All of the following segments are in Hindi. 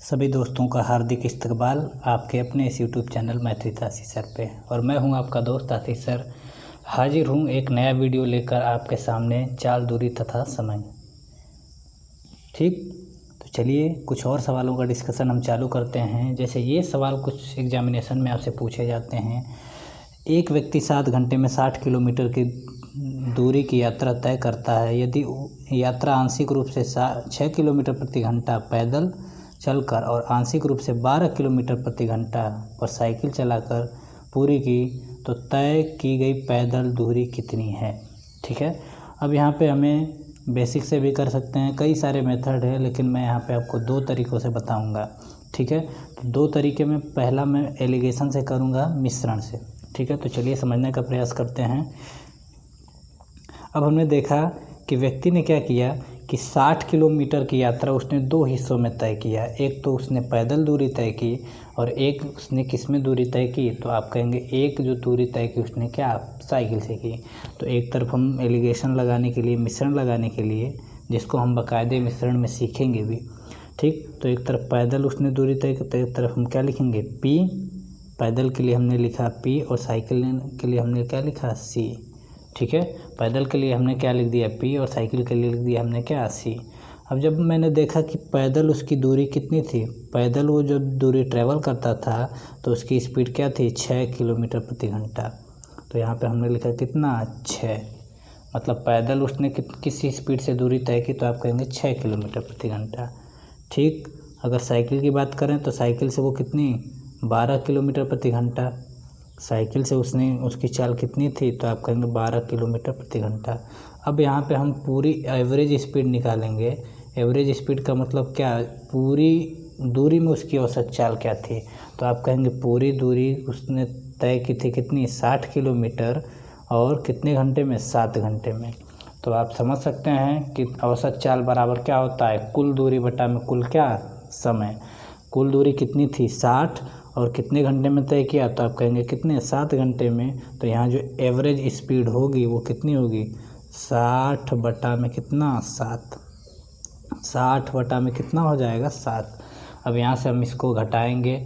सभी दोस्तों का हार्दिक इस्तकबाल आपके अपने इस यूट्यूब चैनल मैथिली आशीष सर पे। और मैं हूं आपका दोस्त आशीष सर, हाजिर हूं एक नया वीडियो लेकर आपके सामने। चाल, दूरी तथा समय। ठीक, तो चलिए कुछ और सवालों का डिस्कशन हम चालू करते हैं। जैसे ये सवाल कुछ एग्जामिनेशन में आपसे पूछे जाते हैं। एक व्यक्ति 7 घंटे में 60 किलोमीटर की दूरी की यात्रा तय करता है। यदि यात्रा आंशिक रूप से 6 किलोमीटर प्रति घंटा पैदल चलकर और आंशिक रूप से 12 किलोमीटर प्रति घंटा पर साइकिल चलाकर पूरी की, तो तय की गई पैदल दूरी कितनी है। ठीक है, अब यहाँ पे हमें बेसिक से भी कर सकते हैं, कई सारे मेथड है, लेकिन मैं यहाँ पे आपको 2 तरीक़ों से बताऊँगा। ठीक है, तो 2 तरीके में, पहला मैं एलिगेशन से करूँगा, मिश्रण से। ठीक है, तो चलिए समझने का प्रयास करते हैं। अब हमने देखा कि व्यक्ति ने क्या किया कि 60 किलोमीटर की यात्रा उसने 2 हिस्सों में तय किया। एक तो उसने पैदल दूरी तय की और एक उसने किस में दूरी तय की, तो आप कहेंगे एक जो दूरी तय की उसने क्या, साइकिल से की। तो एक तरफ हम एलिगेशन लगाने के लिए, मिश्रण लगाने के लिए, जिसको हम बाकायदे मिश्रण में सीखेंगे भी। ठीक, तो एक तरफ पैदल उसने दूरी तय की, तो एक तरफ हम क्या लिखेंगे, P। पैदल के लिए हमने लिखा P और साइकिल के लिए हमने क्या लिखा, C। ठीक है, पैदल के लिए हमने क्या लिख दिया, P, और साइकिल के लिए लिख दिया हमने क्या, C। अब जब मैंने देखा कि पैदल उसकी दूरी कितनी थी, पैदल वो जो दूरी ट्रैवल करता था तो उसकी स्पीड क्या थी, 6 किलोमीटर प्रति घंटा। तो यहाँ पे हमने लिखा कितना, 6। मतलब पैदल उसने किस स्पीड से दूरी तय की, तो आप कहेंगे 6 किलोमीटर प्रति घंटा। ठीक, अगर साइकिल की बात करें तो साइकिल से वो कितनी, 12 किलोमीटर प्रति घंटा। साइकिल से उसकी चाल कितनी थी, तो आप कहेंगे 12 किलोमीटर प्रति घंटा। अब यहाँ पे हम पूरी एवरेज स्पीड निकालेंगे। एवरेज स्पीड का मतलब क्या, पूरी दूरी में उसकी औसत चाल क्या थी, तो आप कहेंगे पूरी दूरी उसने तय की थी कितनी, 60 किलोमीटर, और कितने घंटे में, 7 घंटे में। तो आप समझ सकते हैं कि औसत चाल बराबर क्या होता है, कुल दूरी बटा में कुल क्या, समय। कुल दूरी कितनी थी, 60, और कितने घंटे में तय किया, तो आप कहेंगे कितने, 7 घंटे में। तो यहाँ जो एवरेज स्पीड होगी वो कितनी होगी, 60 बटा में कितना, 7। 60 बटा में कितना हो जाएगा, 7। अब यहाँ से हम इसको घटाएंगे।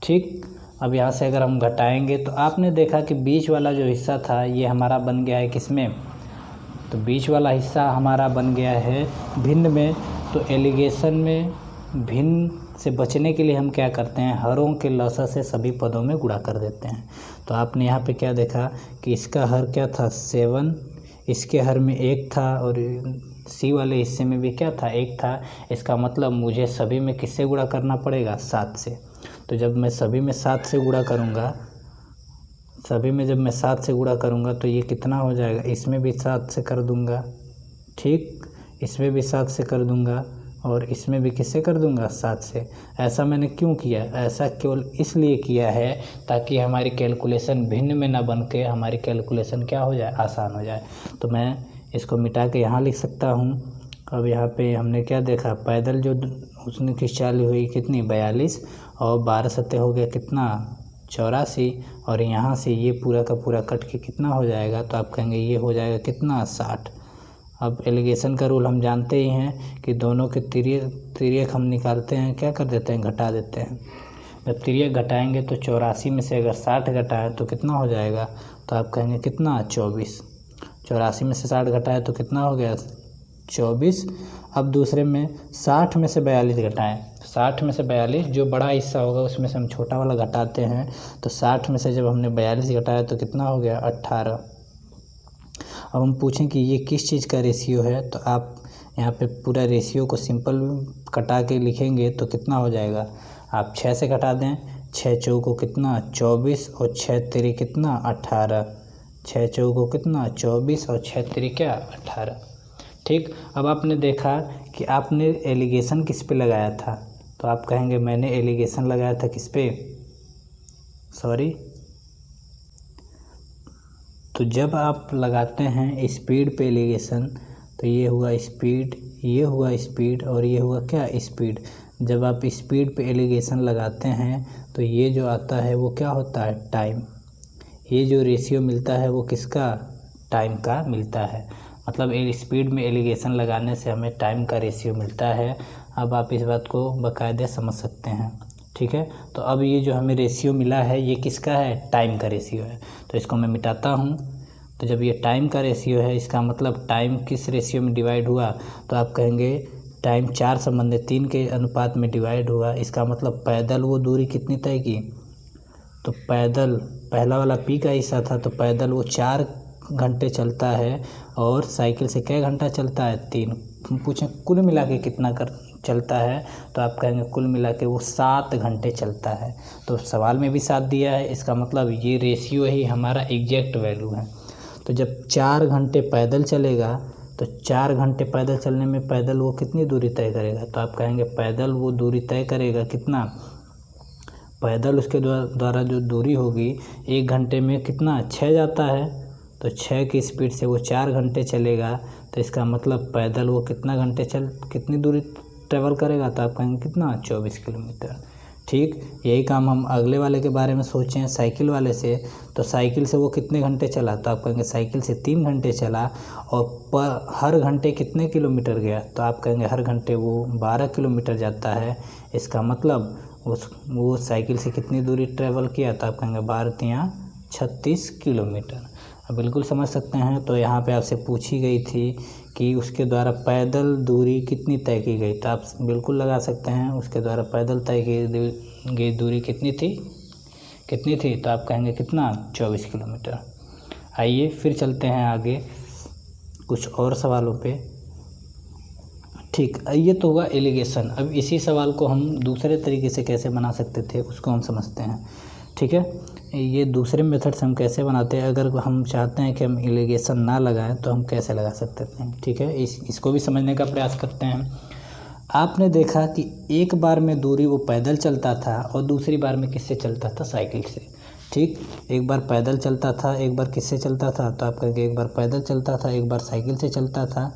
ठीक, अब यहाँ से अगर हम घटाएंगे तो आपने देखा कि बीच वाला जो हिस्सा था ये हमारा बन गया है किसमें, तो बीच वाला हिस्सा हमारा बन गया है भिन्न में। तो एलिगेशन में भिन्न से बचने के लिए हम क्या करते हैं, हरों के लसा से सभी पदों में गुणा कर देते हैं। तो आपने यहाँ पे क्या देखा कि इसका हर क्या था, 7, इसके हर में 1 था, और C वाले हिस्से में भी क्या था, 1 था। इसका मतलब मुझे सभी में किससे गुणा करना पड़ेगा, 7 से। तो जब मैं सभी में 7 से गुणा करूँगा, सभी में जब मैं 7 से गुणा करूँगा तो ये कितना हो जाएगा, इसमें भी 7 से कर दूँगा। ठीक, इसमें भी 7 से कर दूँगा, और इसमें भी किससे कर दूंगा, 7 से। ऐसा मैंने क्यों किया, ऐसा केवल इसलिए किया है ताकि हमारी कैलकुलेशन भिन्न में ना बन के हमारी कैलकुलेशन क्या हो जाए, आसान हो जाए। तो मैं इसको मिटा के यहाँ लिख सकता हूँ। अब यहाँ पे हमने क्या देखा, पैदल जो उसने की चाल हुई कितनी, 42, और 12 सत्ते हो गया कितना, 84, और यहाँ से ये पूरा का पूरा कट के कितना हो जाएगा, तो आप कहेंगे ये हो जाएगा कितना, 60। अब एलिगेशन का रूल हम जानते ही हैं कि दोनों के तिर्यक हम निकालते हैं, क्या कर देते हैं, घटा देते हैं। जब तिर्यक घटाएंगे तो 84 में से अगर 60 घटाए तो कितना हो जाएगा, तो आप कहेंगे कितना, 24। 84 में से 60 घटाए तो कितना हो गया, 24। अब दूसरे में 60 में से 42 घटाएँ, 60 में से 42 जो बड़ा हिस्सा होगा उसमें से हम छोटा वाला घटाते हैं। तो 60 में से जब हमने 42 घटाया तो कितना हो गया, 18। अब हम पूछें कि ये किस चीज़ का रेशियो है, तो आप यहाँ पे पूरा रेशियो को सिंपल कटा के लिखेंगे तो कितना हो जाएगा, आप 6 से घटा दें, 6 चौको कितना, 24, और 6 तिरी कितना, 18। 6 चौको कितना, 24, और 6 तिरी क्या, 18। ठीक, अब आपने देखा कि आपने एलिगेशन किस पे लगाया था, तो आप कहेंगे मैंने एलिगेशन लगाया था किस पे, सॉरी। तो जब आप लगाते हैं स्पीड पे एलिगेशन, तो ये हुआ स्पीड, ये हुआ स्पीड, और ये हुआ क्या, स्पीड। जब आप स्पीड पे एलिगेशन लगाते हैं तो ये जो आता है वो क्या होता है, टाइम। ये जो रेशियो मिलता है वो किसका, टाइम का मिलता है। मतलब स्पीड में एलिगेशन लगाने से हमें टाइम का रेशियो मिलता है। अब आप इस बात को बाकायदे समझ सकते हैं। ठीक है, तो अब ये जो हमें रेशियो मिला है ये किसका है, टाइम का रेशियो है। तो इसको मैं मिटाता हूँ। तो जब ये टाइम का रेशियो है, इसका मतलब टाइम किस रेशियो में डिवाइड हुआ, तो आप कहेंगे टाइम 4/3 के अनुपात में डिवाइड हुआ। इसका मतलब पैदल वो दूरी कितनी तय की, तो पैदल पहला वाला पी का हिस्सा था, तो पैदल वो 4 घंटे चलता है और साइकिल से क्या घंटा चलता है, 3। पूछें कुल मिला के कितना कर चलता है, तो आप कहेंगे कुल मिला के वो 7 घंटे चलता है। तो सवाल में भी 7 दिया है, इसका मतलब ये रेशियो ही हमारा एग्जैक्ट वैल्यू है। तो जब 4 घंटे पैदल चलेगा, तो 4 घंटे पैदल चलने में पैदल वो कितनी दूरी तय करेगा, तो आप कहेंगे पैदल वो दूरी तय करेगा कितना, पैदल उसके द्वारा जो दूरी होगी 1 घंटे में कितना, 6 जाता है। तो 6 की स्पीड से वो 4 घंटे चलेगा, तो इसका मतलब पैदल वो कितनी दूरी ट्रेवल करेगा, तो आप कहेंगे कितना, 24 किलोमीटर। ठीक, यही काम हम अगले वाले के बारे में सोचें, साइकिल वाले से। तो साइकिल से वो कितने घंटे चला, तो आप कहेंगे साइकिल से 3 घंटे चला और हर घंटे कितने किलोमीटर गया, तो आप कहेंगे हर घंटे वो 12 किलोमीटर जाता है। इसका मतलब वो साइकिल से कितनी दूरी ट्रेवल किया, तो आप कहेंगे 12 × 36 किलोमीटर। अब बिल्कुल समझ सकते हैं। तो यहाँ पे आपसे पूछी गई थी कि उसके द्वारा पैदल दूरी कितनी तय की गई, तो आप बिल्कुल लगा सकते हैं उसके द्वारा पैदल तय की गई दूरी कितनी थी, तो आप कहेंगे कितना, 24 किलोमीटर। आइए फिर चलते हैं आगे कुछ और सवालों पे। ठीक, ये तो हुआ एलिगेशन। अब इसी सवाल को हम दूसरे तरीके से कैसे बना सकते थे उसको हम समझते हैं। ठीक है, ये दूसरे मेथड से हम कैसे बनाते हैं, अगर हम चाहते हैं कि हम एलिगेशन ना लगाएं तो हम कैसे लगा सकते हैं। ठीक है, इसको भी समझने का प्रयास करते हैं। आपने देखा कि एक बार में दूरी वो पैदल चलता था और दूसरी बार में किससे चलता था, साइकिल से। ठीक, एक बार पैदल चलता था, एक बार किससे चलता था, तो आप कहेंगे एक बार पैदल चलता था, एक बार साइकिल से चलता था।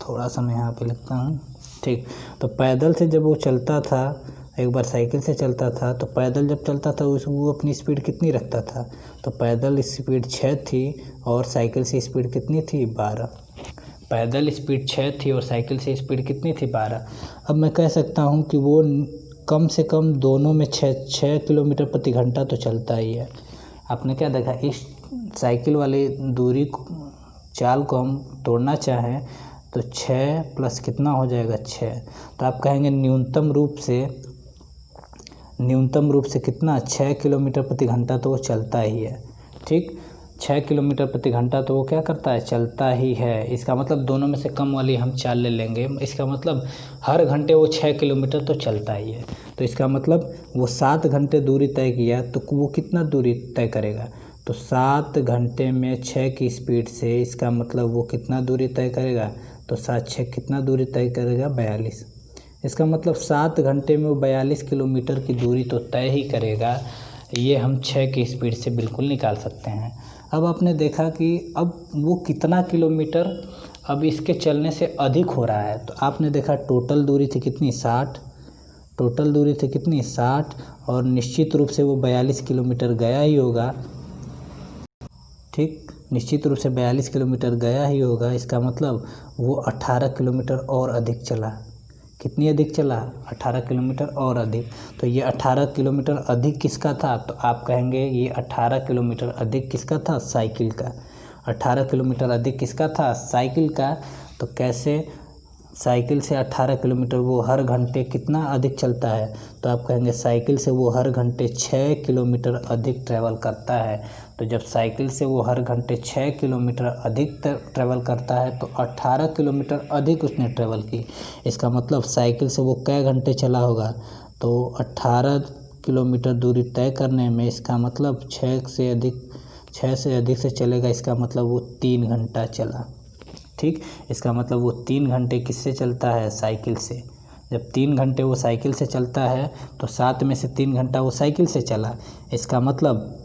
थोड़ा सा मैं यहाँ पे लिखता हूँ। ठीक, तो पैदल से जब वो चलता था, एक बार साइकिल से चलता था, तो पैदल जब चलता था वो अपनी स्पीड कितनी रखता था, तो पैदल स्पीड 6 थी और साइकिल से स्पीड कितनी थी, 12। पैदल स्पीड 6 थी और साइकिल से स्पीड कितनी थी, 12। अब मैं कह सकता हूँ कि वो कम से कम दोनों में 6 किलोमीटर प्रति घंटा तो चलता ही है। आपने क्या देखा, इस साइकिल वाली दूरी चाल को हम तोड़ना चाहें तो 6 प्लस कितना हो जाएगा, 6। तो आप कहेंगे न्यूनतम रूप से कितना, 6 किलोमीटर प्रति घंटा तो वो चलता ही है। ठीक, 6 किलोमीटर प्रति घंटा तो वो क्या करता है, चलता ही है। इसका मतलब दोनों में से कम वाली हम चाल ले लेंगे। इसका मतलब हर घंटे वो 6 किलोमीटर तो चलता ही है। तो इसका मतलब वो 7 घंटे दूरी तय किया, तो वो कितना दूरी तय करेगा, तो 7 घंटे में 6 की स्पीड से, इसका मतलब वो कितना दूरी तय करेगा, तो 7×6 कितना दूरी तय करेगा, 42। इसका मतलब 7 घंटे में वो 42 किलोमीटर की दूरी तो तय ही करेगा। ये हम 6 की स्पीड से बिल्कुल निकाल सकते हैं। अब आपने देखा कि अब वो कितना किलोमीटर अब इसके चलने से अधिक हो रहा है, तो आपने देखा टोटल दूरी थी कितनी, 60। टोटल दूरी थी कितनी, 60, और निश्चित रूप से वो 42 किलोमीटर गया ही होगा। ठीक, निश्चित रूप से 42 किलोमीटर गया ही होगा। इसका मतलब वो 18 किलोमीटर और अधिक चला। कितनी अधिक चला, 18 किलोमीटर और अधिक। तो ये 18 किलोमीटर अधिक किसका था, तो आप कहेंगे ये 18 किलोमीटर अधिक किसका था, साइकिल का। 18 किलोमीटर अधिक किसका था, साइकिल का। तो कैसे, साइकिल से 18 किलोमीटर वो हर घंटे कितना अधिक चलता है, तो आप कहेंगे साइकिल से वो हर घंटे 6 किलोमीटर अधिक ट्रैवल करता है। तो जब साइकिल से वो हर घंटे 6 किलोमीटर अधिक ट्रैवल करता है, तो 18 किलोमीटर अधिक उसने ट्रैवल की। इसका मतलब साइकिल से वो कै घंटे चला होगा, तो 18 किलोमीटर दूरी तय करने में, इसका मतलब 6 से अधिक से चलेगा। इसका मतलब वो 3 घंटा चला। ठीक, इसका मतलब वो 3 घंटे किससे चलता है, साइकिल से। जब 3 घंटे वो साइकिल से चलता है, तो 7 में से 3 घंटा वो साइकिल से चला। इसका मतलब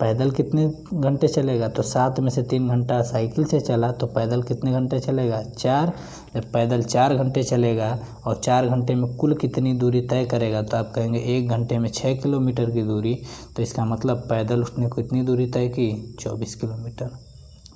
पैदल कितने घंटे चलेगा, तो 7 में से 3 घंटा साइकिल से चला, तो पैदल कितने घंटे चलेगा, 4। जब पैदल 4 घंटे चलेगा और 4 घंटे में कुल कितनी दूरी तय करेगा, तो आप कहेंगे 1 घंटे में 6 किलोमीटर की दूरी। तो इसका मतलब पैदल उसने कितनी दूरी तय की, 24 किलोमीटर।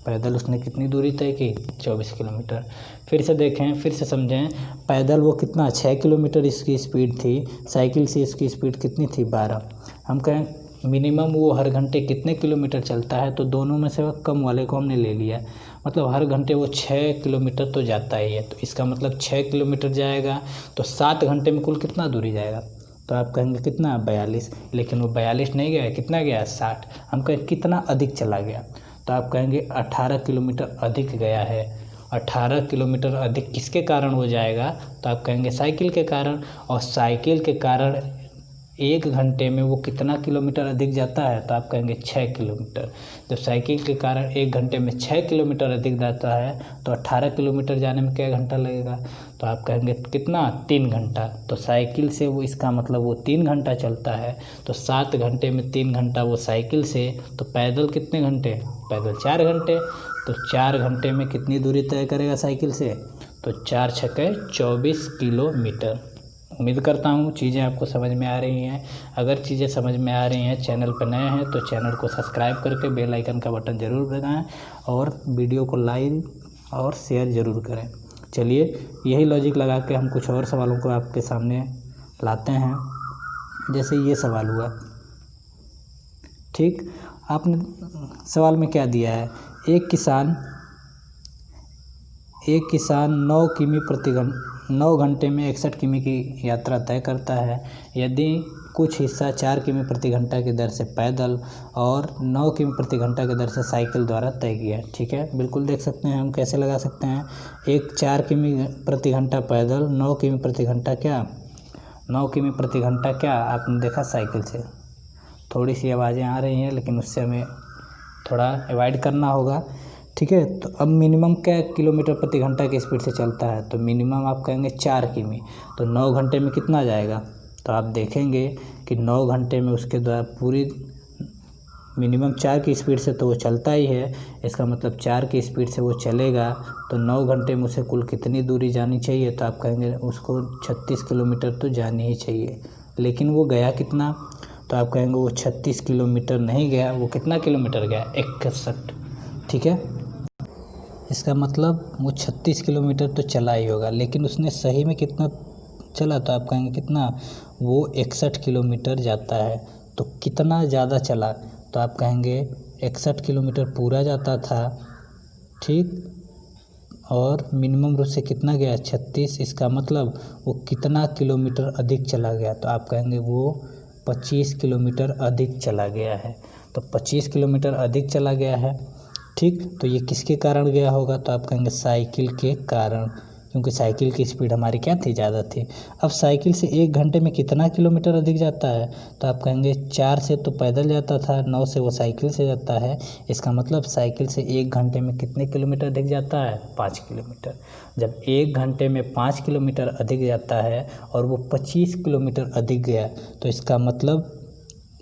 पैदल उसने कितनी दूरी तय की, 24 किलोमीटर। फिर से देखें, फिर से समझें, पैदल वो कितना 6 किलोमीटर इसकी स्पीड थी, साइकिल से इसकी स्पीड कितनी थी 12। हम कहें मिनिमम वो हर घंटे कितने किलोमीटर चलता है, तो दोनों में से कम वाले को हमने ले लिया, मतलब हर घंटे वो 6 किलोमीटर तो जाता ही है। तो इसका मतलब 6 किलोमीटर जाएगा तो 7 घंटे में कुल कितना दूरी जाएगा, तो आप कहेंगे कितना 42, लेकिन वो 42 नहीं गया, कितना गया 60। हम कहें कितना अधिक चला गया, तो आप कहेंगे 18 किलोमीटर अधिक गया है। 18 किलोमीटर अधिक किसके कारण हो जाएगा, तो आप कहेंगे साइकिल के कारण। और साइकिल के कारण 1 घंटे में वो कितना किलोमीटर अधिक जाता है, तो आप कहेंगे 6 किलोमीटर। जब साइकिल के कारण 1 घंटे में 6 किलोमीटर अधिक जाता है तो 18 किलोमीटर जाने में क्या घंटा लगेगा, तो आप कहेंगे कितना 3 घंटा। तो साइकिल से वो, इसका मतलब वो 3 घंटा चलता है, तो 7 घंटे में 3 घंटा वो साइकिल से, तो पैदल कितने घंटे, पैदल 4 घंटे। तो 4 घंटे में कितनी दूरी तय करेगा साइकिल से, तो 4 छक्के 24 किलोमीटर। उम्मीद करता हूँ चीज़ें आपको समझ में आ रही हैं। अगर चीज़ें समझ में आ रही हैं, चैनल पर नए हैं तो चैनल को सब्सक्राइब करके बेल आइकन का बटन ज़रूर दबाएं और वीडियो को लाइक और शेयर ज़रूर करें। चलिए, यही लॉजिक लगा के हम कुछ और सवालों को आपके सामने लाते हैं। जैसे ये सवाल हुआ, ठीक, आपने सवाल में क्या दिया है, एक किसान 9 घंटे में 61 किमी की यात्रा तय करता है। यदि कुछ हिस्सा 4 किमी प्रति घंटा की दर से पैदल और 9 किमी प्रति घंटा की दर से साइकिल द्वारा तय किया है। ठीक है, बिल्कुल देख सकते हैं हम कैसे लगा सकते हैं। 4 किमी प्रति घंटा पैदल, 9 किमी प्रति घंटा क्या, 9 किमी प्रति घंटा क्या आपने देखा साइकिल से। थोड़ी सी आवाज़ें आ रही हैं लेकिन उससे हमें थोड़ा अवॉइड करना होगा। ठीक है, तो अब मिनिमम क्या किलोमीटर प्रति घंटा की स्पीड से चलता है, तो मिनिमम आप कहेंगे 4 किमी। तो 9 घंटे में कितना जाएगा, तो आप देखेंगे कि 9 घंटे में उसके द्वारा पूरी मिनिमम 4 की स्पीड से तो वो चलता ही है। इसका मतलब 4 की स्पीड से वो चलेगा तो 9 घंटे में उसे कुल कितनी दूरी जानी चाहिए, तो आप कहेंगे उसको 36 किलोमीटर तो जानी ही चाहिए। लेकिन वो गया कितना, तो आप कहेंगे वो 36 किलोमीटर नहीं गया, वो कितना किलोमीटर गया, 61। ठीक है, इसका मतलब वो 36 किलोमीटर तो चला ही होगा, लेकिन उसने सही में कितना चला, तो आप कहेंगे कितना, वो 61 किलोमीटर जाता है। तो कितना ज़्यादा चला, तो आप कहेंगे 61 किलोमीटर पूरा जाता था, ठीक, और मिनिमम रूट से कितना गया 36। इसका मतलब वो कितना किलोमीटर अधिक चला गया, तो आप कहेंगे वो 25 किलोमीटर अधिक चला गया है। तो 25 किलोमीटर अधिक चला गया है। ठीक, तो ये किसके कारण गया होगा, तो आप कहेंगे साइकिल के कारण, क्योंकि साइकिल की स्पीड हमारी क्या थी, ज़्यादा थी। अब साइकिल से 1 घंटे में कितना किलोमीटर अधिक जाता है, तो आप कहेंगे 4 से तो पैदल जाता था, 9 से वो साइकिल से जाता है। इसका मतलब साइकिल से 1 घंटे में कितने किलोमीटर अधिक जाता है, 5 किलोमीटर। जब 1 घंटे में 5 किलोमीटर अधिक जाता है और वो 25 किलोमीटर अधिक गया, तो इसका मतलब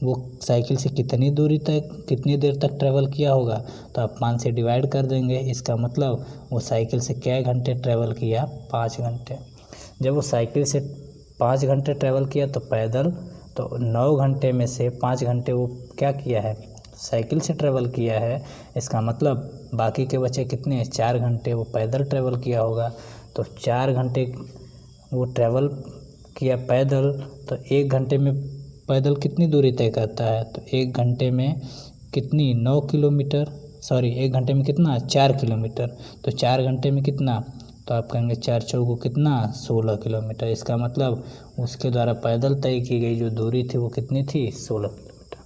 वो साइकिल से कितनी देर तक ट्रैवल किया होगा, तो आप 5 से डिवाइड कर देंगे। इसका मतलब वो साइकिल से क्या घंटे ट्रैवल किया, 5 घंटे। जब वो साइकिल से 5 घंटे ट्रैवल किया तो पैदल, तो 9 घंटे में से 5 घंटे वो क्या किया है, साइकिल से ट्रैवल किया है। इसका मतलब बाकी के बचे कितने, 4 घंटे वो पैदल ट्रैवल किया होगा। तो 4 घंटे वो ट्रैवल किया पैदल, तो 1 घंटे में पैदल कितनी दूरी तय करता है, तो 1 घंटे में कितनी, 9 किलोमीटर, सॉरी 1 घंटे में कितना, 4 किलोमीटर। तो 4 घंटे में कितना, तो आप कहेंगे 4 चौको कितना, 16 किलोमीटर। इसका मतलब उसके द्वारा पैदल तय की गई जो दूरी थी वो कितनी थी, 16 किलोमीटर।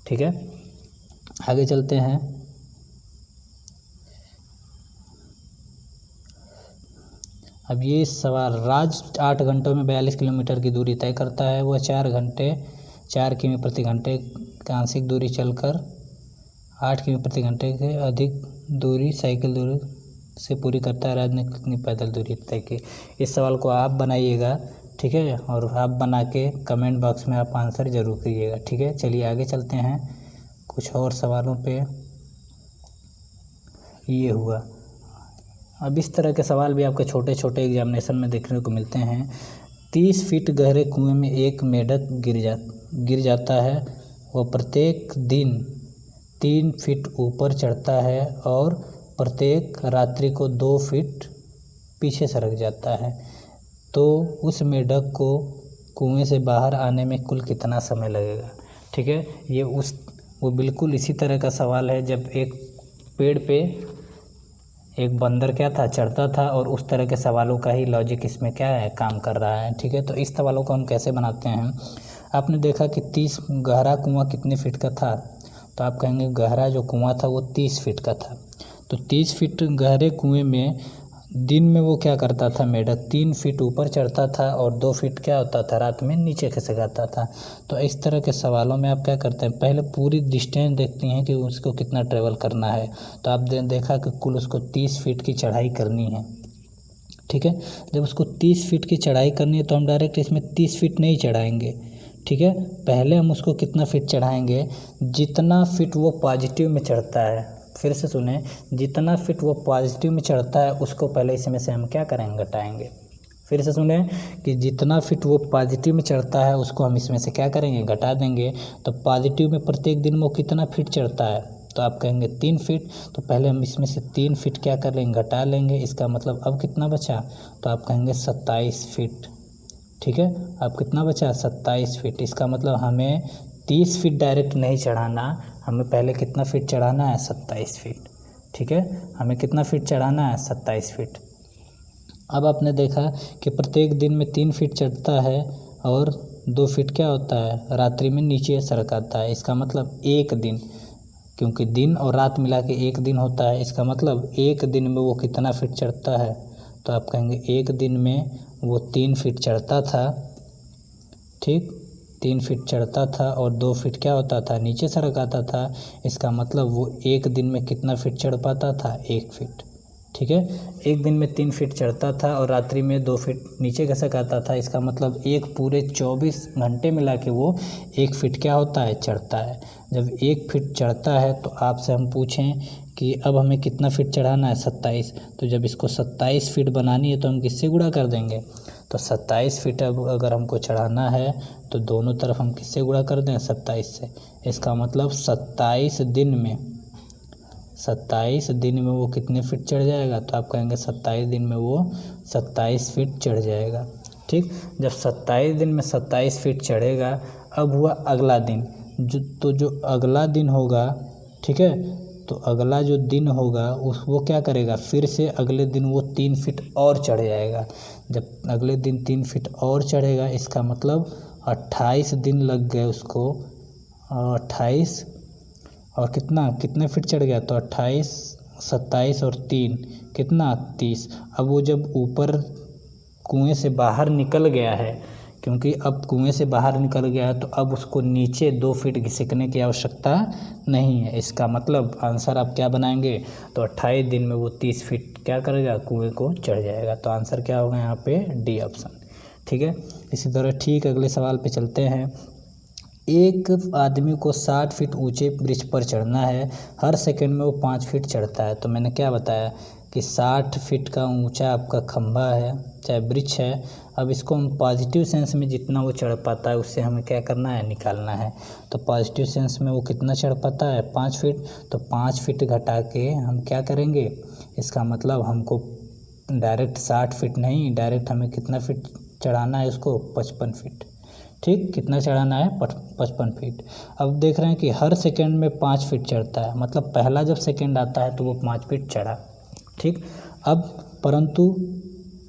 ठीक है, आगे चलते हैं। अब ये सवाल, राज 8 घंटों में 42 किलोमीटर की दूरी तय करता है। वह 4 किमी प्रति घंटे की आंशिक दूरी चलकर 8 किमी प्रति घंटे से अधिक दूरी साइकिल दूरी से पूरी करता है। राज ने कितनी पैदल दूरी तय की। इस सवाल को आप बनाइएगा, ठीक है, और आप बना के कमेंट बॉक्स में आप आंसर ज़रूर करिएगा। ठीक है, चलिए आगे चलते हैं कुछ और सवालों पे। ये हुआ, अब इस तरह के सवाल भी आपके छोटे छोटे एग्जामिनेशन में देखने को मिलते हैं। 30 फीट गहरे कुएं में एक मेढक गिर जाता है। वह प्रत्येक दिन 3 फीट ऊपर चढ़ता है और प्रत्येक रात्रि को 2 फीट पीछे सरक जाता है, तो उस मेढक को कुएं से बाहर आने में कुल कितना समय लगेगा। ठीक है, ये वो बिल्कुल इसी तरह का सवाल है जब एक पेड़ पे एक बंदर क्या था, चढ़ता था, और उस तरह के सवालों का ही लॉजिक इसमें क्या है, काम कर रहा है। ठीक है, तो इस सवालों को हम कैसे बनाते हैं। आपने देखा कि 30 गहरा कुआं कितने फीट का था, तो आप कहेंगे गहरा जो कुआं था वो 30 फीट का था। तो 30 फीट गहरे कुएं में दिन में वो क्या करता था, मेढक 3 फीट ऊपर चढ़ता था और 2 फीट क्या होता था, रात में नीचे खिसक आता था। तो इस तरह के सवालों में आप क्या करते हैं, पहले पूरी डिस्टेंस देखती हैं कि उसको कितना ट्रेवल करना है। तो आप देखा कि कुल उसको 30 फीट की चढ़ाई करनी है। ठीक है, जब उसको 30 फीट की चढ़ाई करनी है तो हम डायरेक्ट इसमें 30 फीट नहीं चढ़ाएंगे। ठीक है, पहले हम उसको कितना फीट चढ़ाएंगे, जितना फीट वो पॉजिटिव में चढ़ता है। फिर से सुने, जितना फीट वो पॉजिटिव में चढ़ता है उसको पहले इसमें से हम क्या करेंगे, घटाएंगे। फिर से सुने कि जितना फीट वो पॉजिटिव में चढ़ता है उसको हम इसमें से क्या करेंगे, घटा देंगे। तो पॉजिटिव में प्रत्येक दिन वो कितना फीट चढ़ता है, तो आप कहेंगे 3 फीट। तो पहले हम इसमें से 3 फीट क्या कर लेंगे, घटा लेंगे। इसका मतलब अब कितना बचा, तो आप कहेंगे 27 फीट। ठीक है, अब कितना बचा, 27 फीट। इसका मतलब हमें 30 फीट डायरेक्ट नहीं चढ़ाना, हमें पहले कितना फीट चढ़ाना है, 27 फीट। ठीक है, हमें कितना फीट चढ़ाना है, 27 फीट। अब आपने देखा कि प्रत्येक दिन में 3 फीट चढ़ता है और 2 फीट क्या होता है, रात्रि में नीचे सरक आता है। इसका मतलब एक दिन, क्योंकि दिन और रात मिला के एक दिन होता है, इसका मतलब एक दिन में वो कितना फीट चढ़ता है, तो आप कहेंगे एक दिन में वो 3 फीट चढ़ता था। ठीक, 3 फीट चढ़ता था और 2 फीट क्या होता था, नीचे सरक आता था। इसका मतलब वो एक दिन में कितना फीट चढ़ पाता था, 1 फीट। ठीक है, एक दिन में 3 फीट चढ़ता था और रात्रि में 2 फीट नीचे खिसक आता था। इसका मतलब एक पूरे 24 घंटे मिला के वो 1 फीट क्या होता है, चढ़ता है। जब 1 फीट चढ़ता है तो आपसे हम पूछें कि अब हमें कितना फीट चढ़ाना है, 27। तो जब इसको 27 फीट बनानी है तो हम किससे गुणा कर देंगे, तो 27 फीट अब अगर हमको चढ़ाना है तो दोनों तरफ हम किससे गुणा कर दें, 27 से। इसका मतलब 27 दिन में वो कितने फीट चढ़ जाएगा, तो आप कहेंगे 27 दिन में वो 27 फीट चढ़ जाएगा। ठीक, जब 27 दिन में 27 फीट चढ़ेगा, अब हुआ अगला दिन, जो अगला दिन होगा, ठीक है, तो अगला जो दिन होगा वो क्या करेगा, फिर से अगले दिन वो 3 फीट और चढ़ जाएगा। जब अगले दिन 3 फीट और चढ़ेगा, इसका मतलब 28 दिन लग गए उसको, 28 और कितने फीट चढ़ गया, तो 28, 27 और 3 कितना, 30। अब वो जब ऊपर कुएं से बाहर निकल गया है, क्योंकि अब कुएं से बाहर निकल गया है, तो अब उसको नीचे 2 फीट घिसकने की आवश्यकता नहीं है। इसका मतलब आंसर आप क्या बनाएंगे, तो 28 दिन में वो 30 फीट क्या करेगा, कुएं को चढ़ जाएगा। तो आंसर क्या होगा यहाँ पे, डी ऑप्शन। ठीक है, इसी तरह ठीक अगले सवाल पे चलते हैं। एक आदमी को 60 फीट ऊंचे ब्रिज पर चढ़ना है, हर सेकंड में वो 5 फीट चढ़ता है। तो मैंने क्या बताया कि 60 फीट का ऊंचा आपका खंभा है, चाहे ब्रिज है। अब इसको हम पॉजिटिव सेंस में जितना वो चढ़ पाता है उससे हमें क्या करना है, निकालना है। तो पॉजिटिव सेंस में वो कितना चढ़ पाता है, 5 फीट। तो 5 फीट घटा के हम क्या करेंगे, इसका मतलब हमको डायरेक्ट 60 फीट नहीं, डायरेक्ट हमें कितना फीट चढ़ाना है उसको, 55 फीट। ठीक, कितना चढ़ाना है, 55 फीट। अब देख रहे हैं कि हर सेकंड में 5 फीट चढ़ता है, मतलब पहला जब सेकंड आता है तो वो 5 फीट चढ़ा। ठीक, अब परंतु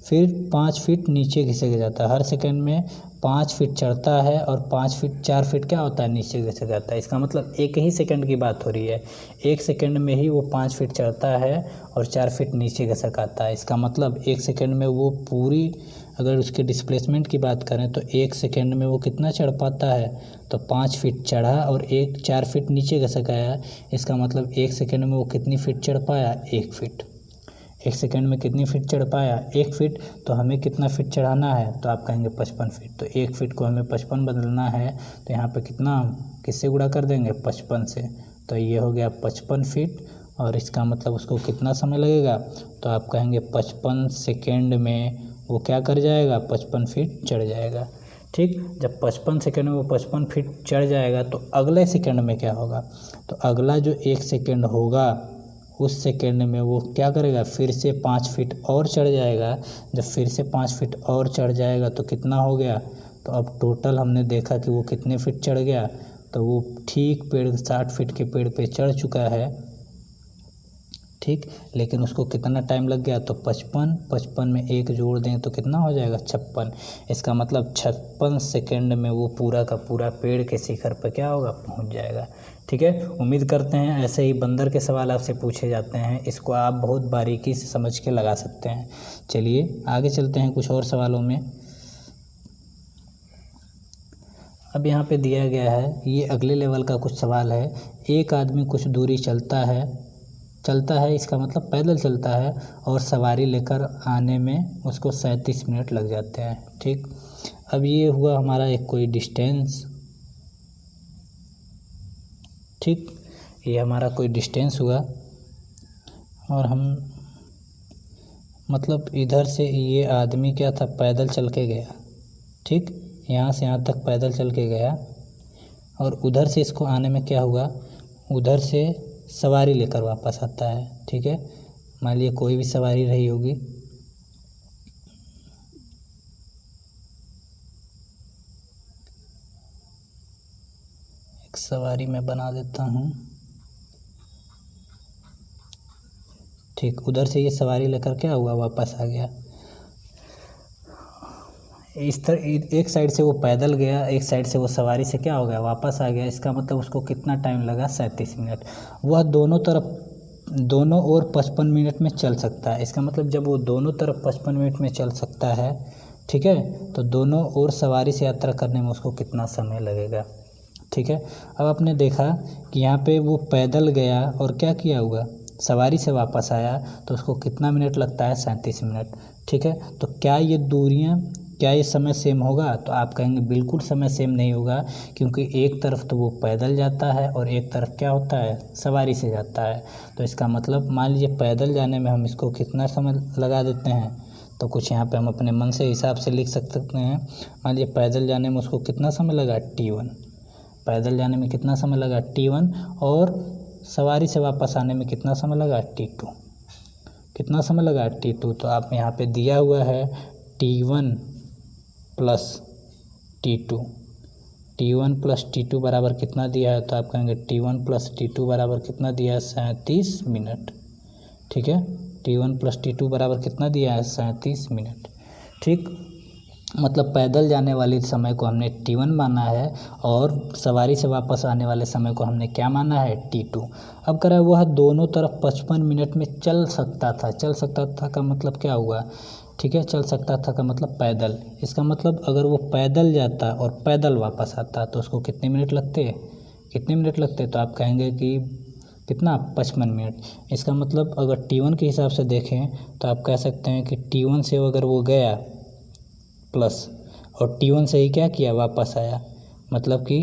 फिर 5 फीट नीचे घिसक जाता है। हर सेकंड में 5 फीट चढ़ता है और 4 फीट क्या होता है, नीचे घिसक जाता है। इसका मतलब एक ही सेकंड की बात हो रही है, एक सेकंड में ही वो 5 फीट चढ़ता है और 4 फीट नीचे घिसक आता है। इसका मतलब एक सेकंड में वो पूरी, अगर उसके डिस्प्लेसमेंट की बात करें तो एक सेकंड में वो कितना चढ़ पाता है, तो 5 फीट चढ़ा और 4 फीट नीचे घिसक आया। इसका मतलब एक सेकंड में वो कितनी फीट चढ़ पाया, 1 फीट। एक सेकंड में कितनी फीट चढ़ पाया, 1 फीट। तो हमें कितना फीट चढ़ाना है, तो आप कहेंगे 55 फीट। तो 1 फीट को हमें 55 बदलना है, तो यहाँ पे कितना, किससे गुणा कर देंगे, 55 से। तो ये हो गया 55 फीट, और इसका मतलब उसको कितना समय लगेगा, तो आप कहेंगे 55 सेकेंड में वो क्या कर जाएगा, 55 फीट चढ़ जाएगा। ठीक, जब 55 सेकेंड में वो 55 फीट चढ़ जाएगा तो अगले सेकेंड में क्या होगा, तो अगला जो 1 सेकेंड होगा उस सेकेंड में वो क्या करेगा, फिर से 5 फीट और चढ़ जाएगा। जब फिर से 5 फीट और चढ़ जाएगा तो कितना हो गया, तो अब टोटल हमने देखा कि वो कितने फीट चढ़ गया, तो वो ठीक पेड़ 60 फीट के पेड़ पे चढ़ चुका है, ठीक। लेकिन उसको कितना टाइम लग गया, तो 55 में 1 जोड़ दें तो कितना हो जाएगा, 56। इसका मतलब 56 सेकेंड में वो पूरा का पूरा पेड़ के शिखर पर क्या होगा, पहुंच जाएगा। ठीक है, उम्मीद करते हैं ऐसे ही बंदर के सवाल आपसे पूछे जाते हैं, इसको आप बहुत बारीकी से समझ के लगा सकते हैं। चलिए आगे चलते हैं कुछ और सवालों में। अब यहाँ पे दिया गया है, ये अगले लेवल का कुछ सवाल है। एक आदमी कुछ दूरी चलता है, इसका मतलब पैदल चलता है, और सवारी लेकर आने में उसको 37 मिनट लग जाते हैं। ठीक, अब ये हुआ हमारा एक कोई डिस्टेंस। ठीक, ये हमारा कोई डिस्टेंस हुआ, और हम मतलब इधर से ये आदमी क्या था, पैदल चल के गया। ठीक, यहाँ से यहाँ तक पैदल चल के गया, और उधर से इसको आने में क्या हुआ, उधर से सवारी लेकर वापस आता है। ठीक है, मान लीजिए कोई भी सवारी रही होगी, एक सवारी मैं बना देता हूँ। ठीक, उधर से ये सवारी लेकर क्या हुआ, वापस आ गया। इस तरह एक साइड से वो पैदल गया, एक साइड से वो सवारी से क्या हो गया, वापस आ गया। इसका मतलब उसको कितना टाइम लगा, 37 मिनट। वह दोनों ओर 55 मिनट में चल सकता है। इसका मतलब जब वो दोनों तरफ 55 मिनट में चल सकता है, ठीक है, तो दोनों ओर सवारी से यात्रा करने में उसको कितना समय लगेगा। ठीक है, अब आपने देखा कि यहाँ पे वो पैदल गया और क्या किया हुआ, सवारी से वापस आया, तो उसको कितना मिनट लगता है, 37 मिनट। ठीक है, तो क्या ये समय सेम होगा, तो आप कहेंगे बिल्कुल समय सेम नहीं होगा, क्योंकि एक तरफ तो वो पैदल जाता है और एक तरफ क्या होता है, सवारी से जाता है। तो इसका मतलब मान लीजिए पैदल जाने में हम इसको कितना समय लगा देते हैं, तो कुछ यहाँ पे हम अपने मन से हिसाब से लिख सकते हैं। मान लीजिए पैदल जाने में उसको कितना समय लगा, T1। पैदल जाने में कितना समय लगा, T1, और सवारी से वापस आने में कितना समय लगा, T2। कितना समय लगा, T2। तो आप यहाँ पे दिया हुआ है T1 प्लस T2 बराबर कितना दिया है, तो आप कहेंगे T1 प्लस T2 बराबर कितना दिया है, 37 मिनट। ठीक है, T1 प्लस T2 बराबर कितना दिया है, 37 मिनट। ठीक, मतलब पैदल जाने वाले समय को हमने T1 माना है, और सवारी से वापस आने वाले समय को हमने क्या माना है, T2। अब कह रहा है वह दोनों तरफ 55 मिनट में चल सकता था का मतलब क्या हुआ, ठीक है, चल सकता था का मतलब पैदल। इसका मतलब अगर वो पैदल जाता और पैदल वापस आता तो उसको कितने मिनट लगते, तो आप कहेंगे कि कितना, 55 मिनट। इसका मतलब अगर T1 के हिसाब से देखें तो आप कह सकते हैं कि T1 से अगर वो गया प्लस, और T1 से ही क्या किया, वापस आया, मतलब कि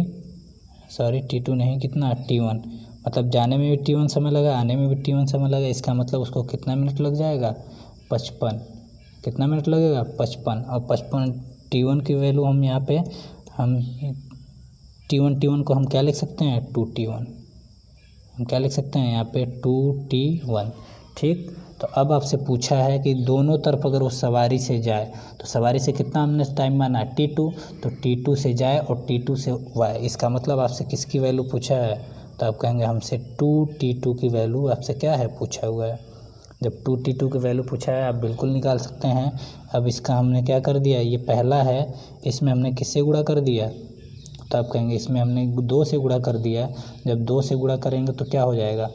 T2 नहीं, कितना, T1। मतलब जाने में भी T1 समय लगा, आने में भी T1 समय लगा। इसका मतलब उसको कितना मिनट लग जाएगा, 55। कितना मिनट लगेगा, 55। और 55 T1 की वैल्यू हम यहाँ पे T1 को हम क्या लिख सकते हैं, 2T1। हम क्या लिख सकते हैं यहाँ पे, 2T1। ठीक, तो अब आपसे पूछा है कि दोनों तरफ अगर वो सवारी से जाए, तो सवारी से कितना हमने टाइम माना, T2, तो T2 से जाए और T2 से वाए। इसका मतलब आपसे किसकी वैल्यू पूछा है, तो आप कहेंगे हमसे 2T2 की वैल्यू आपसे क्या है, पूछा हुआ है। जब 2T2 की वैल्यू पूछा है, आप बिल्कुल निकाल सकते हैं। अब इसका हमने क्या कर दिया, ये पहला है, इसमें हमने किससे गुणा कर दिया, तो आप कहेंगे इसमें हमने 2 से गुणा कर दिया। जब 2 से गुणा करेंगे तो क्या हो जाएगा,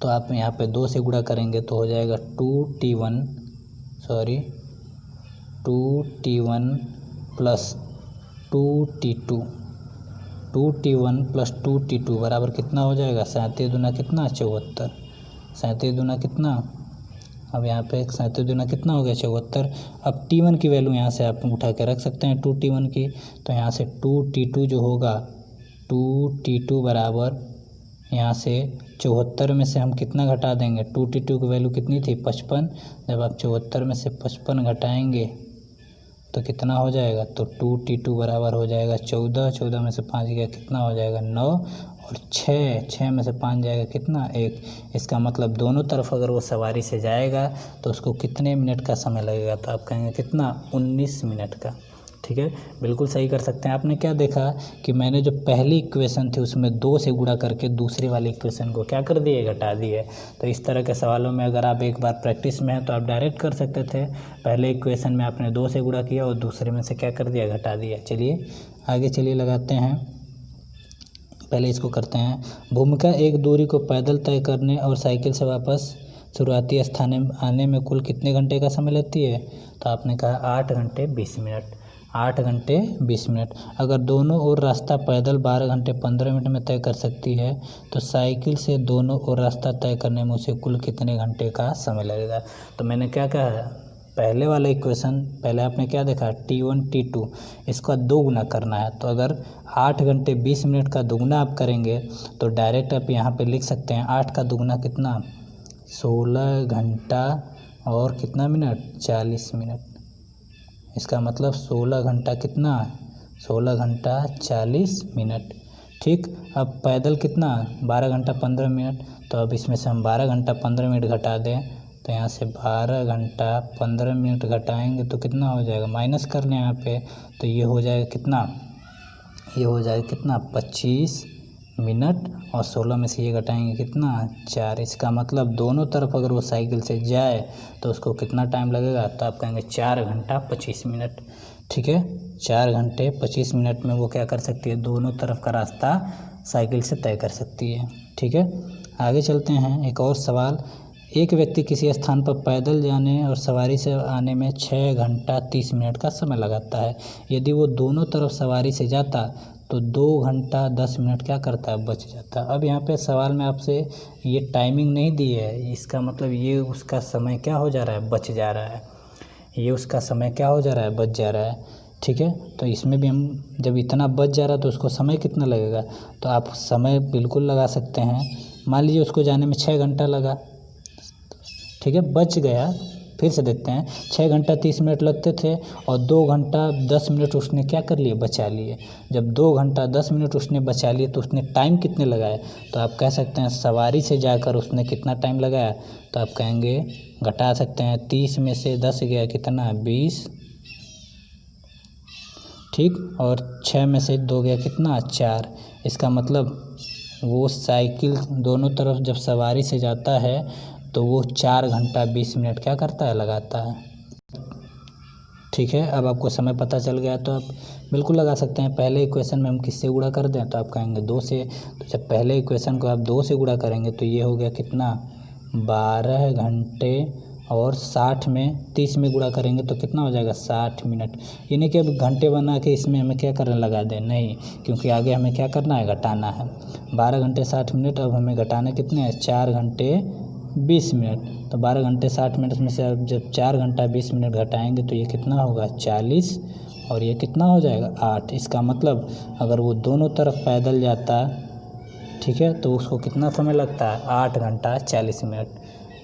तो आप यहाँ पे 2 से गुणा करेंगे तो हो जाएगा 2T1 plus 2T2। 2T1 plus 2T2 बराबर कितना हो जाएगा, 37 दूना कितना, 74। 37 दूना कितना, अब यहाँ पे 37 दूना कितना हो गया, 74। अब T1 की वैल्यू यहाँ से आप उठा के रख सकते हैं, 2T1 की। तो यहाँ से 2T2 जो होगा, 2T2 बराबर यहाँ से 74 में से हम कितना घटा देंगे, 2T2 की वैल्यू कितनी थी, 55। जब आप 74 में से 55 घटाएंगे तो कितना हो जाएगा, तो 2t2 बराबर हो जाएगा 14, 14 में से 5 गया कितना हो जाएगा 9, और 6 में से 5 जाएगा कितना 1। इसका मतलब दोनों तरफ अगर वो सवारी से जाएगा तो उसको कितने मिनट का समय लगेगा, तो आप कहेंगे कितना 19 मिनट का। ठीक है, बिल्कुल सही कर सकते हैं। आपने क्या देखा कि मैंने जो पहली इक्वेशन थी उसमें 2 से गुणा करके दूसरी वाली इक्वेशन को क्या कर दिए, घटा दिए। तो इस तरह के सवालों में अगर आप एक बार प्रैक्टिस में हैं तो आप डायरेक्ट कर सकते थे, पहले इक्वेशन में आपने 2 से गुणा किया और दूसरे में से क्या कर दिया, घटा दिया। चलिए आगे चलिए लगाते हैं, पहले इसको करते हैं। भूमिका एक दूरी को पैदल तय करने और साइकिल से वापस शुरुआती स्थान आने में कुल कितने घंटे का समय लेती है, तो आपने कहा 8 घंटे 20 मिनट। 8 घंटे 20 मिनट। अगर दोनों ओर रास्ता पैदल 12 घंटे 15 मिनट में तय कर सकती है तो साइकिल से दोनों ओर रास्ता तय करने में उसे कुल कितने घंटे का समय लगेगा। तो मैंने क्या कहा, पहले वाला इक्वेशन पहले आपने क्या देखा T1 T2, इसका 2 गुना करना है। तो अगर 8 घंटे 20 मिनट का दुगुना आप करेंगे तो डायरेक्ट आप यहाँ पे लिख सकते हैं 8 का दुगुना कितना 16 घंटा और कितना मिनट 40 मिनट। इसका मतलब 16 घंटा कितना 16 घंटा 40 मिनट। ठीक, अब पैदल कितना 12 घंटा 15 मिनट, तो अब इसमें से हम 12 घंटा 15 मिनट घटा दें तो यहाँ से 12 घंटा 15 मिनट घटाएंगे तो कितना हो जाएगा, माइनस करने यहाँ पे, तो ये हो जाएगा कितना, ये हो जाएगा कितना 25 मिनट, और 16 में से ये घटाएंगे कितना 4। इसका मतलब दोनों तरफ अगर वो साइकिल से जाए तो उसको कितना टाइम लगेगा, तो आप कहेंगे 4 घंटा 25 मिनट। ठीक है, 4 घंटे 25 मिनट में वो क्या कर सकती है, दोनों तरफ का रास्ता साइकिल से तय कर सकती है। ठीक है, आगे चलते हैं। एक और सवाल, एक व्यक्ति किसी स्थान पर पैदल जाने और सवारी से आने में 6 घंटा 30 मिनट का समय लगाता है। यदि वो दोनों तरफ सवारी से जाता तो 2 घंटा 10 मिनट क्या करता है, बच जाता। अब यहाँ पे सवाल में आपसे ये टाइमिंग नहीं दी है, इसका मतलब ये उसका समय क्या हो जा रहा है, बच जा रहा है। ये उसका समय क्या हो जा रहा है, बच जा रहा है। ठीक है, तो इसमें भी हम जब इतना बच जा रहा है तो उसको समय कितना लगेगा, तो आप समय बिल्कुल लगा सकते हैं। मान लीजिए उसको जाने में 6 घंटा लगा, ठीक है, बच गया। फिर से देखते हैं, 6 घंटा 30 मिनट लगते थे और 2 घंटा 10 मिनट उसने क्या कर लिए, बचा लिए। जब 2 घंटा 10 मिनट उसने बचा लिए तो उसने टाइम कितने लगाए, तो आप कह सकते हैं सवारी से जाकर उसने कितना टाइम लगाया, तो आप कहेंगे घटा सकते हैं 30 में से 10 गया कितना 20, ठीक, और 6 में से 2 गया कितना 4। इसका मतलब वो साइकिल दोनों तरफ जब सवारी से जाता है तो वो 4 घंटा 20 मिनट क्या करता है, लगाता है। ठीक है, अब आपको समय पता चल गया तो आप बिल्कुल लगा सकते हैं। पहले इक्वेशन में हम किससे गुणा कर दें, तो आप कहेंगे 2 से। तो जब पहले इक्वेशन को आप 2 से गुणा करेंगे तो ये हो गया कितना 12 घंटे, और 60 में 30 में गुणा करेंगे तो कितना हो जाएगा 60 मिनट। ये नहीं कि अब घंटे बना के इसमें हमें क्या करने लगा दें, नहीं, क्योंकि आगे हमें क्या करना है, घटाना है। 12 घंटे 60 मिनट, अब हमें घटाना कितने हैं 4 घंटे 20 मिनट। तो 12 घंटे 60 मिनट में से अब जब 4 घंटा 20 मिनट घटाएंगे तो ये कितना होगा 40, और ये कितना हो जाएगा 8। इसका मतलब अगर वो दोनों तरफ पैदल जाता, ठीक है, तो उसको कितना समय लगता है 8 घंटा 40 मिनट।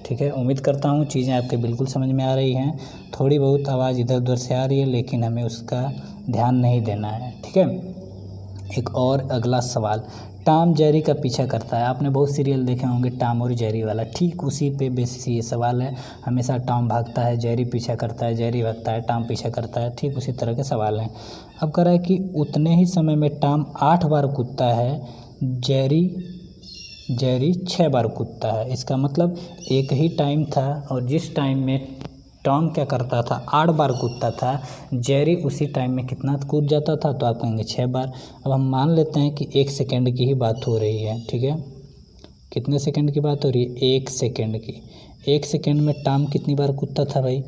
ठीक है, उम्मीद करता हूँ चीज़ें आपके बिल्कुल समझ में आ रही हैं। थोड़ी बहुत आवाज़ इधर उधर से आ रही है लेकिन हमें उसका ध्यान नहीं देना है। ठीक है, एक और अगला सवाल, टॉम जेरी का पीछा करता है। आपने बहुत सीरियल देखे होंगे टॉम और जेरी वाला, ठीक उसी पे बेसिस ये सवाल है। हमेशा टॉम भागता है, जेरी पीछा करता है, जेरी भागता है, टॉम पीछा करता है, ठीक उसी तरह के सवाल हैं। अब कह रहा है कि उतने ही समय में टॉम 8 बार कूदता है, जेरी 6 बार कूदता है। इसका मतलब एक ही टाइम था और जिस टाइम में टॉम क्या करता था 8 बार कूदता था, जेरी उसी टाइम में कितना कूद जाता था, तो आप कहेंगे 6 बार। अब हम मान लेते हैं कि 1 सेकेंड की ही बात हो रही है। ठीक है, कितने सेकेंड की बात हो रही है, 1 सेकेंड की। 1 सेकेंड में टॉम कितनी बार कूदता था भाई,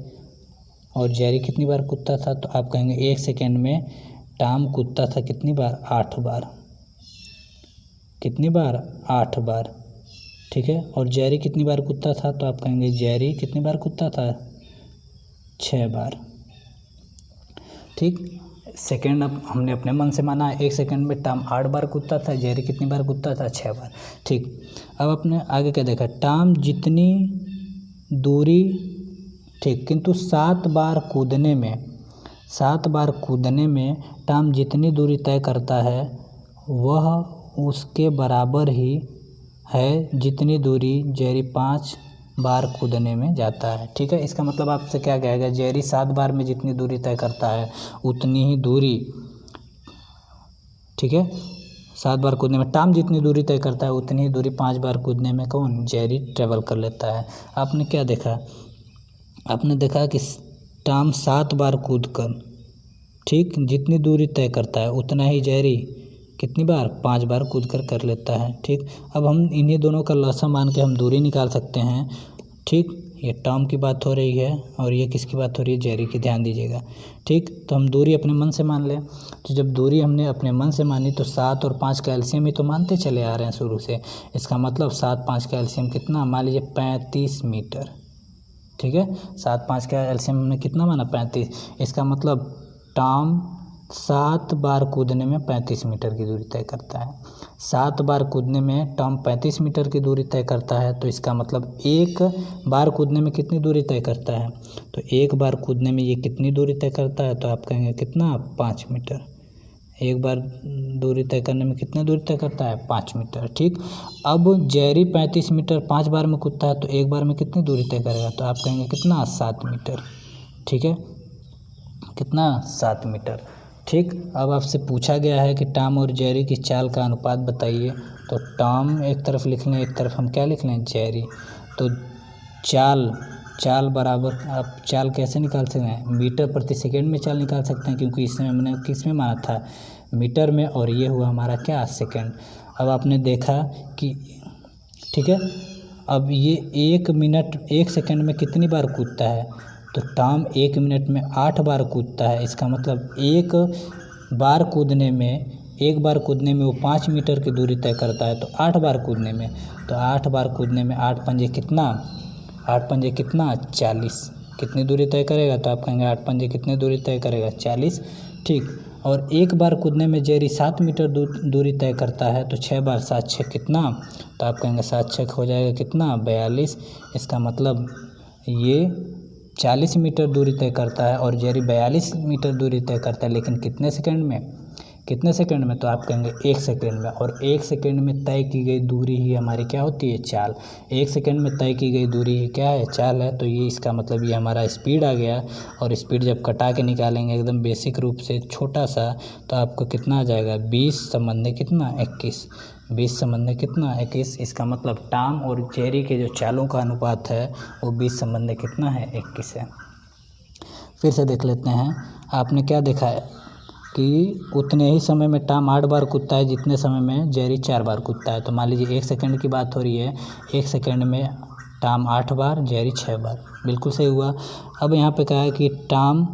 और जेरी कितनी बार कूदता था, तो आप कहेंगे 1 सेकेंड में टॉम कूदता था कितनी बार, 8 बार। कितनी बार, 8 बार। ठीक है, और जेरी कितनी बार कूदता था, तो आप कहेंगे जेरी कितनी बार कूदता था, 6 बार। ठीक, सेकेंड अब हमने अपने मन से माना 1 सेकेंड में टॉम 8 बार कूदता था, जेरी कितनी बार कूदता था, 6 बार। ठीक, अब अपने आगे क्या देखा, टॉम जितनी दूरी, ठीक, किंतु 7 बार कूदने में 7 बार कूदने में टॉम जितनी दूरी तय करता है वह उसके बराबर ही है जितनी दूरी जेरी 5 बार कूदने में जाता है। ठीक है, इसका मतलब आपसे क्या कहेगा, जेरी 7 बार में जितनी दूरी तय करता है उतनी ही दूरी, ठीक है, 7 बार कूदने में टॉम जितनी दूरी तय करता है उतनी ही दूरी 5 बार कूदने में कौन, जेरी ट्रेवल कर लेता है। आपने क्या देखा, आपने देखा कि टॉम 7 बार कूद कर, ठीक, जितनी दूरी तय करता है उतना ही जेरी कितनी बार, 5 बार कूद कर लेता है। ठीक, अब हम इन्हीं दोनों का लसा मान के हम दूरी निकाल सकते हैं। ठीक, ये टॉम की बात हो रही है और ये किसकी बात हो रही है, जेरी की, ध्यान दीजिएगा। ठीक, तो हम दूरी अपने मन से मान लें। तो जब दूरी हमने अपने मन से मानी तो 7 और 5 का एलसीएम ही तो मानते चले आ रहे हैं शुरू से। इसका मतलब 7 5 का एलसीएम कितना, मान लीजिए 35 मीटर। ठीक है, 7 5 का एलसीएम हमने कितना माना, 35। इसका मतलब टॉम 7 बार कूदने में 35 मीटर की दूरी तय करता है। 7 बार कूदने में टॉम 35 मीटर की दूरी तय करता है, तो इसका मतलब एक बार कूदने में कितनी दूरी तय करता है, तो एक बार कूदने में ये कितनी दूरी तय करता है, तो आप कहेंगे कितना, 5 मीटर। एक बार दूरी तय करने में कितनी दूरी तय करता है, 5 मीटर। ठीक, अब जेरी 35 मीटर 5 बार में कूदता है तो एक बार में कितनी दूरी तय करेगा, तो आप कहेंगे कितना, 7 मीटर। ठीक है, कितना, 7 मीटर। ठीक, अब आपसे पूछा गया है कि टॉम और जेरी की चाल का अनुपात बताइए, तो टॉम एक तरफ लिख लें, एक तरफ हम क्या लिख लें, जेरी। तो चाल बराबर, आप चाल कैसे निकाल सकते हैं, मीटर प्रति सेकेंड में चाल निकाल सकते हैं, क्योंकि इसमें हमने किस में माना था, मीटर में, और ये हुआ हमारा क्या, सेकेंड। अब आपने देखा कि, ठीक है, अब ये 1 सेकेंड में कितनी बार कूदता है, तो टॉम 1 मिनट में 8 बार कूदता है। इसका मतलब एक बार कूदने में वो 5 मीटर की दूरी तय करता है, तो 8 बार कूदने में, तो 8 बार कूदने में 8 पंजे कितना, 40। कितनी दूरी तय करेगा, तो आप कहेंगे 8 पंजे कितनी दूरी तय करेगा, 40। ठीक, और एक बार कूदने में जेरी 7 मीटर दूरी तय करता है, तो 6 बार 7 6 कितना, तो आप कहेंगे 7 6 हो जाएगा कितना, 42। इसका मतलब ये 40 मीटर दूरी तय करता है और जेरी 42 मीटर दूरी तय करता है, लेकिन कितने सेकंड में, तो आप कहेंगे 1 सेकंड में। और 1 सेकंड में तय की गई दूरी ही हमारी क्या होती है, चाल। 1 सेकंड में तय की गई दूरी ही क्या है, चाल है। तो ये इसका मतलब ये हमारा स्पीड आ गया, और स्पीड जब कटा के निकालेंगे एकदम बेसिक रूप से छोटा सा, तो आपको कितना आ जाएगा, 20 संबंधी कितना, 21। 20 संबंधी कितना, 21। इसका मतलब टॉम और जेरी के जो चालों का अनुपात है वो 20 संबंधी कितना है, 21 है। फिर से देख लेते हैं, आपने क्या देखा है कि उतने ही समय में टॉम 8 बार कूदता है जितने समय में जेरी 4 बार कूदता है। तो मान लीजिए 1 सेकंड की बात हो रही है, 1 सेकंड में टॉम 8 बार, जेरी 6 बार, बिल्कुल सही हुआ। अब यहाँ पे कहा है कि टॉम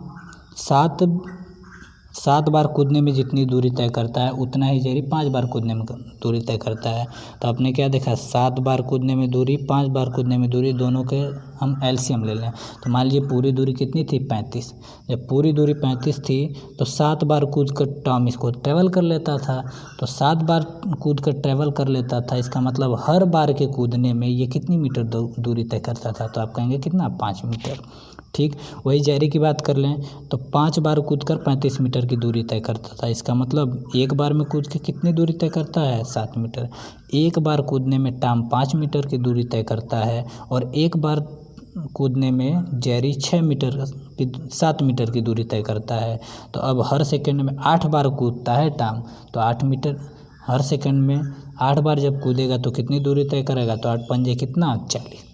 7 बार कूदने में जितनी दूरी तय करता है उतना ही जेरी 5 बार कूदने में दूरी तय करता है। तो आपने क्या देखा, 7 बार कूदने में दूरी, 5 बार कूदने में दूरी, दोनों के हम एलसीएम ले लें। तो मान लीजिए पूरी दूरी कितनी थी, 35। जब पूरी दूरी 35 थी तो 7 बार कूद कर टॉम इसको ट्रेवल कर लेता था। तो 7 बार कूद कर ट्रेवल कर लेता था, इसका मतलब हर बार के कूदने में ये कितनी मीटर दूरी तय करता था, तो आप कहेंगे कितना, 5 मीटर। ठीक, वही जेरी की बात कर लें तो 5 बार कूदकर 35 मीटर की दूरी तय करता था। इसका मतलब एक बार में कूद के कितनी दूरी तय करता है, 7 मीटर। एक बार कूदने में टॉम 5 मीटर की दूरी तय करता है, और एक बार कूदने में जेरी 7 मीटर की दूरी तय करता है। तो अब हर सेकंड में 8 बार कूदता है टॉम, तो 8 मीटर हर सेकंड में 8 बार जब कूदेगा तो कितनी दूरी तय करेगा, तो 8 पंजे कितना, 40।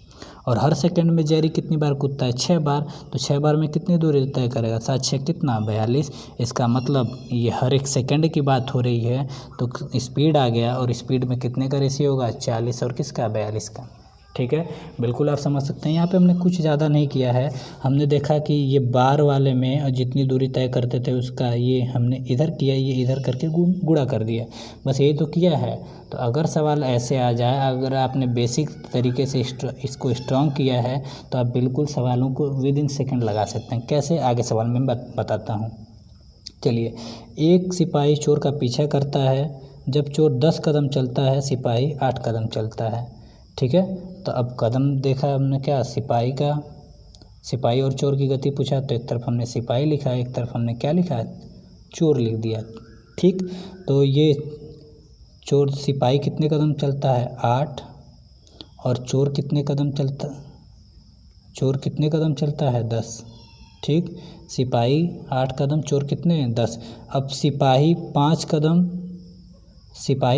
और हर सेकंड में जेरी कितनी बार कूदता है, 6 बार, तो 6 बार में कितनी दूरी तय करेगा, 7 6 कितना, 42। इसका मतलब ये हर एक सेकंड की बात हो रही है, तो स्पीड आ गया, और स्पीड में कितने का रेशियो होगा, 40 और किसका, 42 का। ठीक है, बिल्कुल आप समझ सकते हैं। यहाँ पे हमने कुछ ज़्यादा नहीं किया है, हमने देखा कि ये बार वाले में जितनी दूरी तय करते थे उसका ये हमने इधर किया, ये इधर करके गुणा कर दिया, बस यही तो किया है। तो अगर सवाल ऐसे आ जाए, अगर आपने बेसिक तरीके से इसको स्ट्रॉन्ग किया है, तो आप बिल्कुल सवालों को विदिन सेकंड लगा सकते हैं। कैसे, आगे सवाल में बताता हूँ। चलिए, एक सिपाही चोर का पीछा करता है। जब चोर 10 कदम चलता है, सिपाही 8 कदम चलता है। ठीक है, तो अब कदम देखा हमने क्या, सिपाही का सिपाही और चोर की गति पूछा तो एक तरफ हमने सिपाही लिखा है, एक तरफ हमने क्या लिखा है, चोर लिख दिया। ठीक, तो ये चोर सिपाही कितने कदम चलता है 8 और चोर कितने कदम चलता है 10। ठीक, सिपाही 8 कदम, चोर कितने हैं 10। अब सिपाही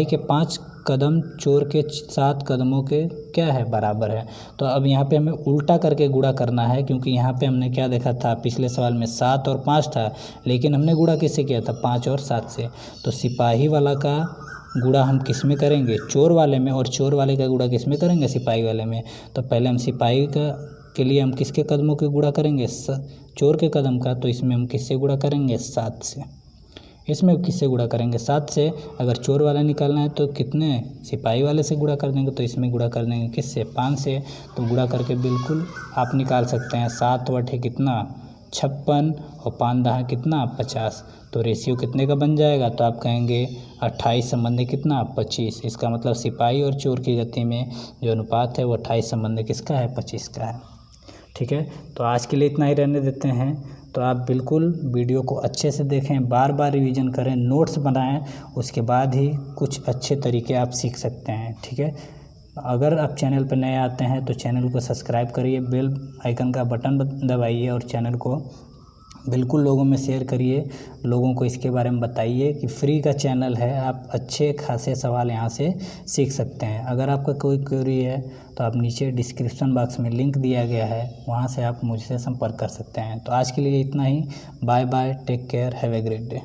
के 5 कदम चोर के 7 कदमों के क्या है, बराबर है। तो अब यहाँ पे हमें उल्टा करके गुणा करना है, क्योंकि यहाँ पे हमने क्या देखा था, पिछले सवाल में 7 और 5 था, लेकिन हमने गुणा किससे किया था, 5 और 7 से। तो सिपाही वाला का गुणा हम किस में करेंगे, चोर वाले में, और चोर वाले का गुणा किस में करेंगे, सिपाही वाले में। तो पहले हम सिपाही के लिए हम किसके कदमों के गुणा करेंगे, चोर के कदम का। तो इसमें हम किससे गुणा करेंगे, 7 से। इसमें किससे गुणा करेंगे, 7 से। अगर चोर वाला निकालना है तो कितने, सिपाही वाले से गुणा कर देंगे। तो इसमें गुणा कर देंगे किससे, 5 से। तो गुणा करके बिल्कुल आप निकाल सकते हैं, 7 बटे कितना 56 और 5 दहा कितना 50। तो रेशियो कितने का बन जाएगा, तो आप कहेंगे 28 संबंधी कितना 25। इसका मतलब सिपाही और चोर की गति में जो अनुपात है वो 28 संबंधी किसका है, 25 का है। ठीक है, तो आज के लिए इतना ही रहने देते हैं। तो आप बिल्कुल वीडियो को अच्छे से देखें, बार बार रिवीजन करें, नोट्स बनाएं, उसके बाद ही कुछ अच्छे तरीके आप सीख सकते हैं। ठीक है, अगर आप चैनल पर नए आते हैं तो चैनल को सब्सक्राइब करिए, बेल आइकन का बटन दबाइए और चैनल को बिल्कुल लोगों में शेयर करिए, लोगों को इसके बारे में बताइए कि फ्री का चैनल है, आप अच्छे खासे सवाल यहाँ से सीख सकते हैं। अगर आपका कोई क्वेरी है तो आप नीचे डिस्क्रिप्शन बॉक्स में लिंक दिया गया है, वहाँ से आप मुझसे संपर्क कर सकते हैं। तो आज के लिए इतना ही, bye bye, take care, have a great day.